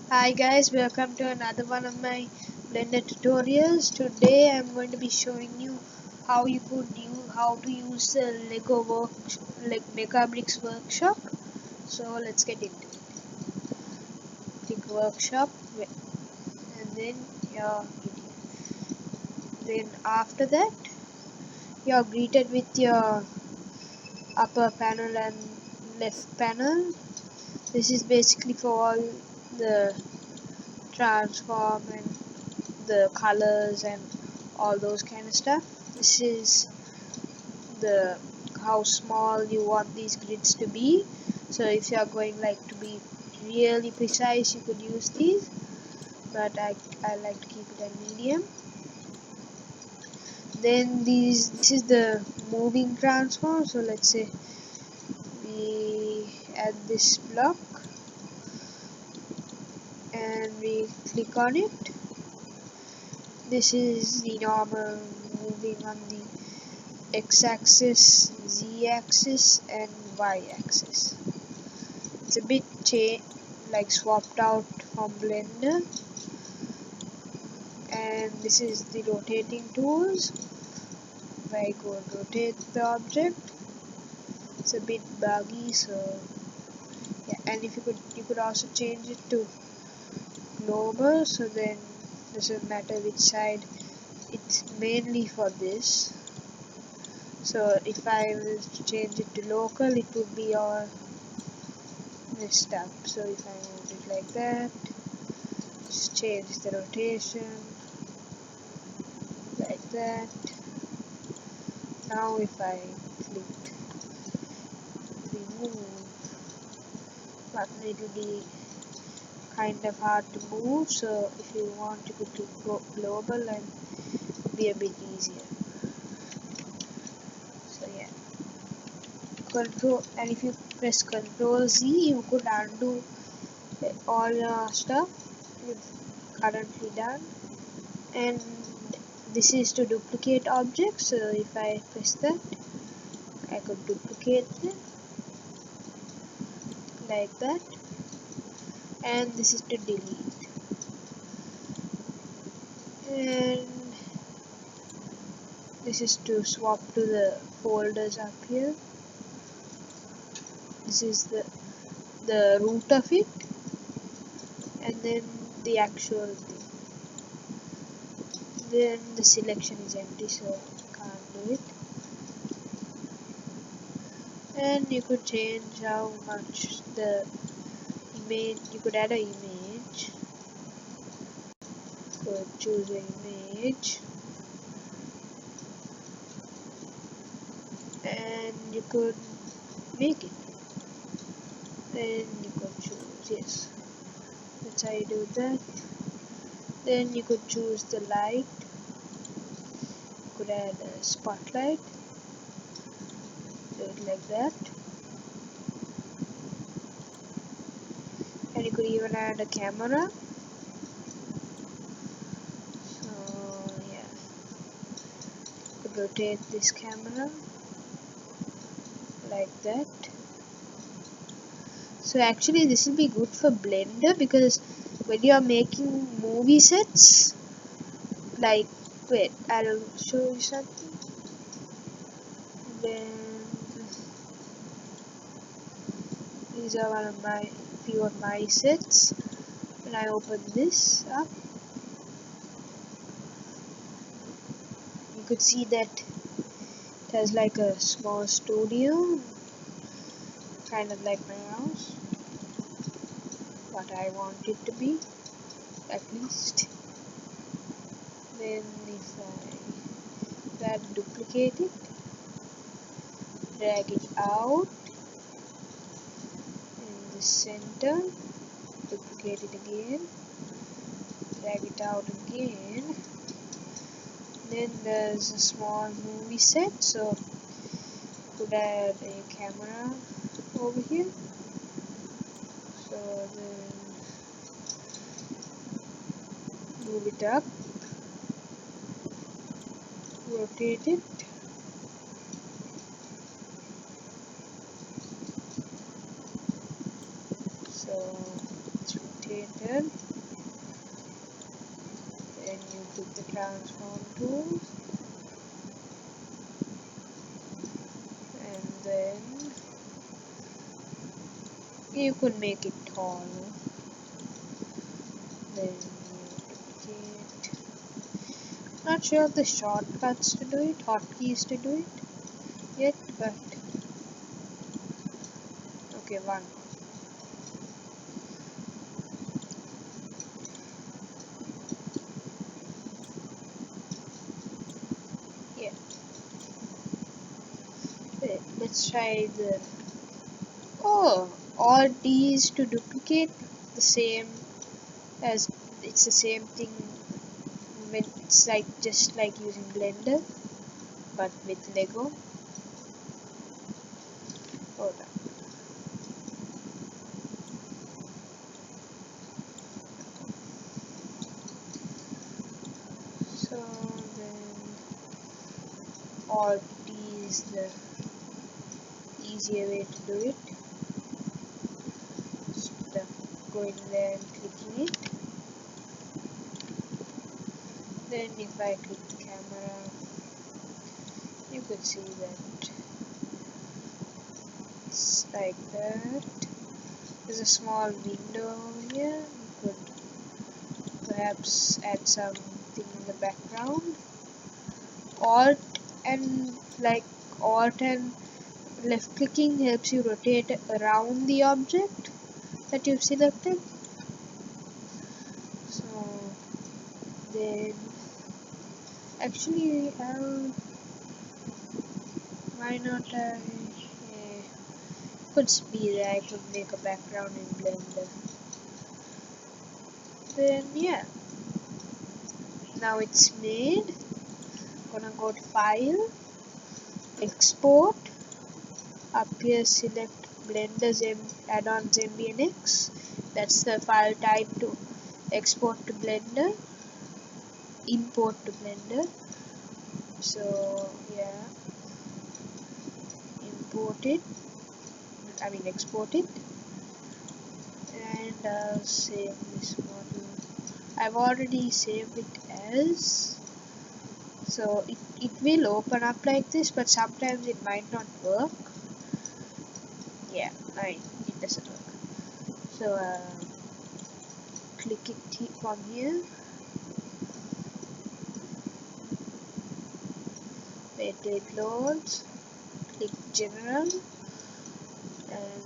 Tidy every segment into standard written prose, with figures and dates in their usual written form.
Hi guys, welcome to another one of my Blender tutorials. Today I'm going to be showing you how to use the Mecabricks workshop. So let's get into it. Click workshop and then you're then after that you're greeted with your upper panel and left panel. This is basically for all the transform and the colors and all those kind of stuff. This is the how small you want these grids to be. So if you are going like to be really precise, you could use these, but I like to keep it at medium. Then this is the moving transform. So let's say we add this block and we click on it. This is the normal moving on the x-axis, z-axis and y-axis. It's a bit like swapped out from Blender. And this is the rotating tools. If I go rotate the object, it's a bit buggy, so yeah. And if you could also change it to global, so then doesn't matter which side. It's mainly for this. So if I will change it to local, it would be all messed up. So if I move it like that, just change the rotation like that. Now if I click remove button, it will be kind of hard to move, so if you want you could click global and be a bit easier. So yeah, control, and if you press Control Z, you could undo all your stuff you've currently done. And this is to duplicate objects, so if I press that, I could duplicate them like that. And this is to delete. And this is to swap to the folders up here. This is the root of it, and then the actual thing. Then the selection is empty, so I can't do it. And you could change how much the image, you could add an image. Could choose an image, and you could make it. Then you could choose, yes, that's how you do that. Then you could choose the light. You could add a spotlight, do it like that. And you could even add a camera. So yeah, you could rotate this camera like that. So actually this will be good for Blender, because when you are making movie sets, like, wait, I'll show you something. Then these are one of my few of my sets. When I open this up, you could see that it has like a small studio, kind of like my house, what I want it to be, at least. Then if I try to duplicate it, drag it out in the center, duplicate it again, drag it out again. Then there's a small movie set, so could add a camera over here. So then move it up, rotate it, so let's rotate rotated. Then you pick the transform tool, and then you could make it taller. Then you duplicate. Not sure of the shortcuts to do it, hotkeys to do it yet, but okay, one. Yeah. Wait, let's try the. Oh, all these to duplicate the same as it's the same thing when it's like just like using Blender but with Lego. Hold on. So then all these the easier way to do it. Just go in there and clicking it. Then if I click the camera, you could see that it's like that. There's a small window here. You could perhaps add something in the background. Alt and left clicking helps you rotate around the object that you've selected. So then actually why not could be that I could make a background in Blender. Then yeah, now it's made. Gonna go to file, export, up here select Blender's add-ons MBNX. That's the file type to export to Blender, import to Blender. So yeah, export it, and I'll save this model. I've already saved it as, so it will open up like this, but sometimes it might not work. Yeah, it doesn't work. So click it from here, wait till it loads, click general, and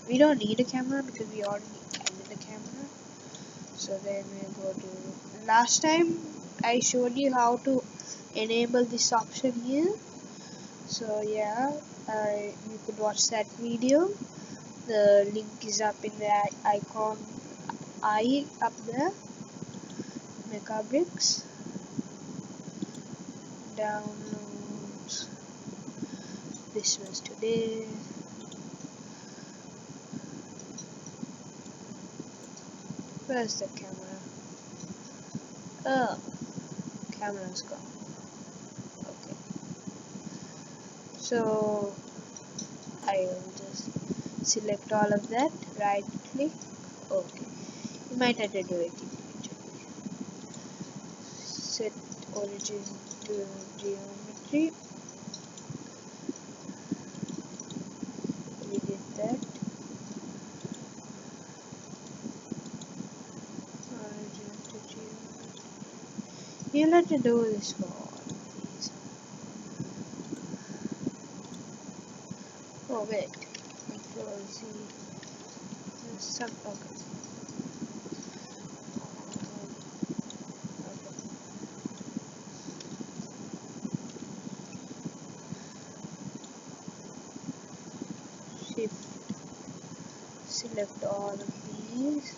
we don't need a camera because we already added a camera. So then we go to, last time I showed you how to enable this option here. So yeah, you could watch that video. The link is up in the icon up there. Mecabricks. Downloads. This was today. Where's the camera? Oh, camera's gone. Okay. So I will just select all of that, right click. Okay. You might have to do it individually. Set origin to geometry. We did that. Origin to geometry. You'll have to do this for all of these. Oh wait. Control Z. Some okay. Shift, select all of these,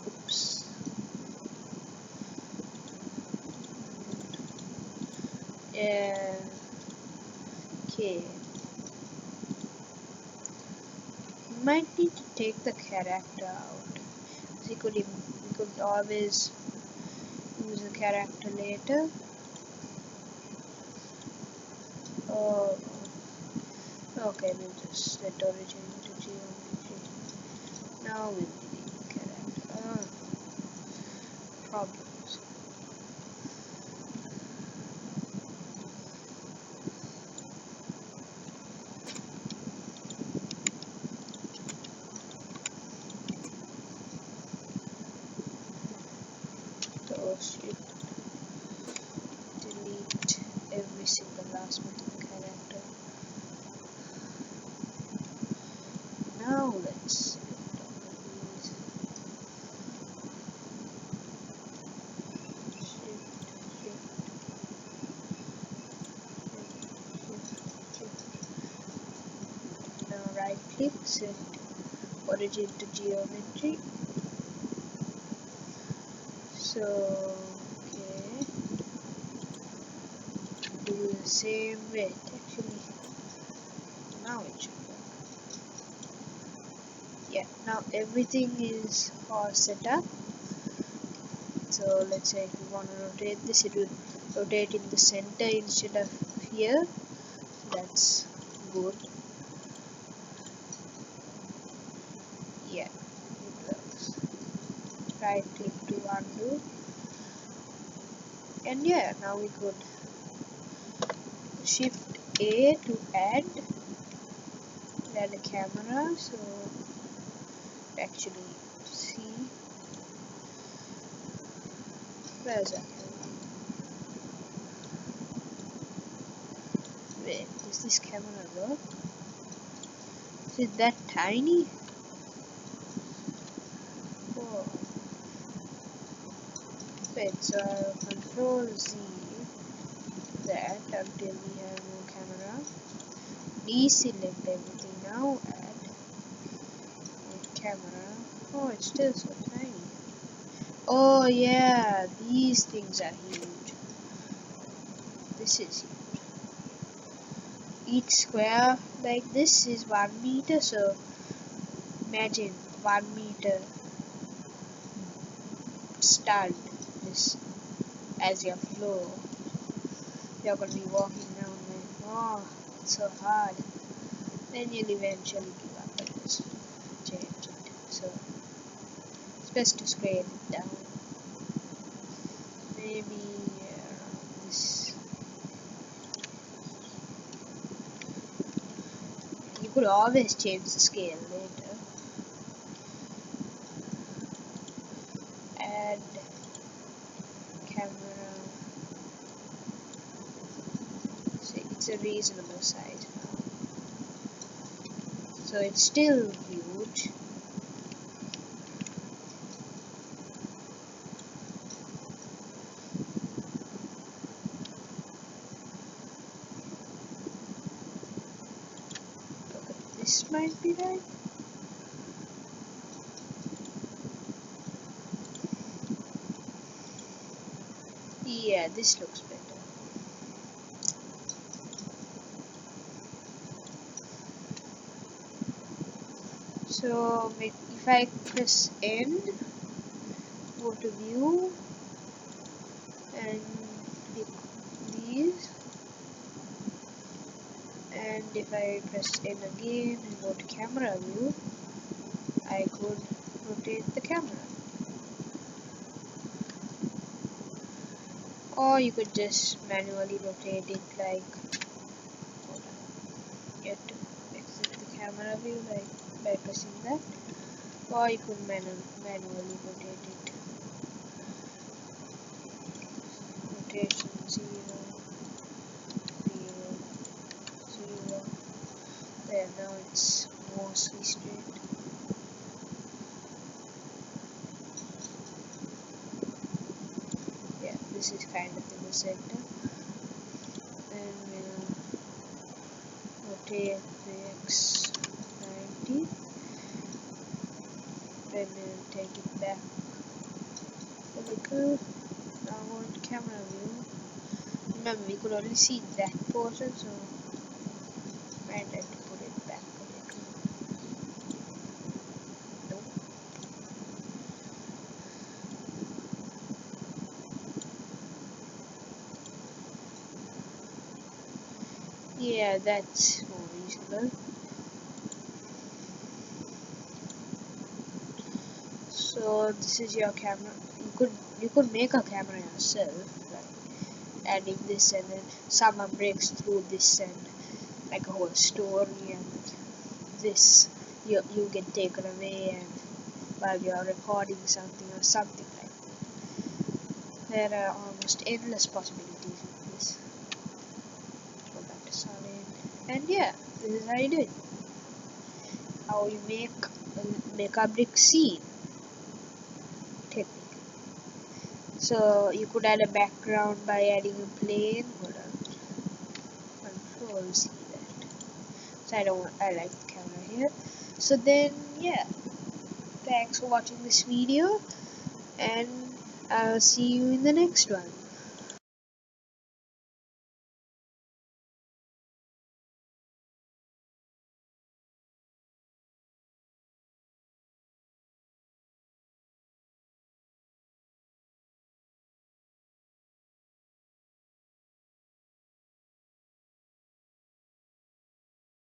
oops, yeah, okay, you might need to take the character out, we could always use the character later. Oh, Okay, we'll just set origin to geometry. Now we'll delete character. Problems. Oh shit. Delete every single last minute character. Now let's now right click, set origin to geometry. So okay, do the same way. Actually, now it should work. Yeah, now everything is all set up. So let's say if you want to rotate this, it will rotate in the center instead of here. That's good. Yeah, it works. Right click to undo. And yeah, now we could shift A to add a camera, so actually see where's that camera? Wait, does this camera work? Is it that tiny? Oh. Wait, so I'll control Z that until we have no camera. Deselect everything now, add a camera. Oh, it's still so tiny. Oh yeah, these things are huge. This is huge. Each square like this is 1 meter, so imagine 1 meter stud this as your floor. You're gonna be walking down there. Oh, it's so hard. Then you'll eventually give up and just change it. So it's best to scale it down. Maybe this. You could always change the scale later. Add camera. So it's a reasonable size now. So it's still huge. This might be right. Yeah, this looks better. So if I press N, go to view and click these, and if I press N again and go to camera view, I could rotate the camera. Or you could just manually rotate it like, you have to exit the camera view like by pressing that, or you could manually rotate it. Rotation 0, 0, 0. There, now it's mostly straight. Yeah, this is kind of in the center. Then we'll rotate the X 90. Then we'll take it back a little. Now go into camera view. Remember, we could only see that portion, so might have to put it back a little. Nope. Yeah, that's more flexible. So this is your camera. You could make a camera yourself, like adding this, and then someone breaks through this and like a whole story, and this you get taken away and while you're recording something or something like that. There are almost endless possibilities with this. Go back to solid, and yeah, this is how you do it. How you make a Mecabricks scene technique. So you could add a background by adding a plane. Hold on. Control C that. So I like the camera here. So then yeah. Thanks for watching this video, and I'll see you in the next one.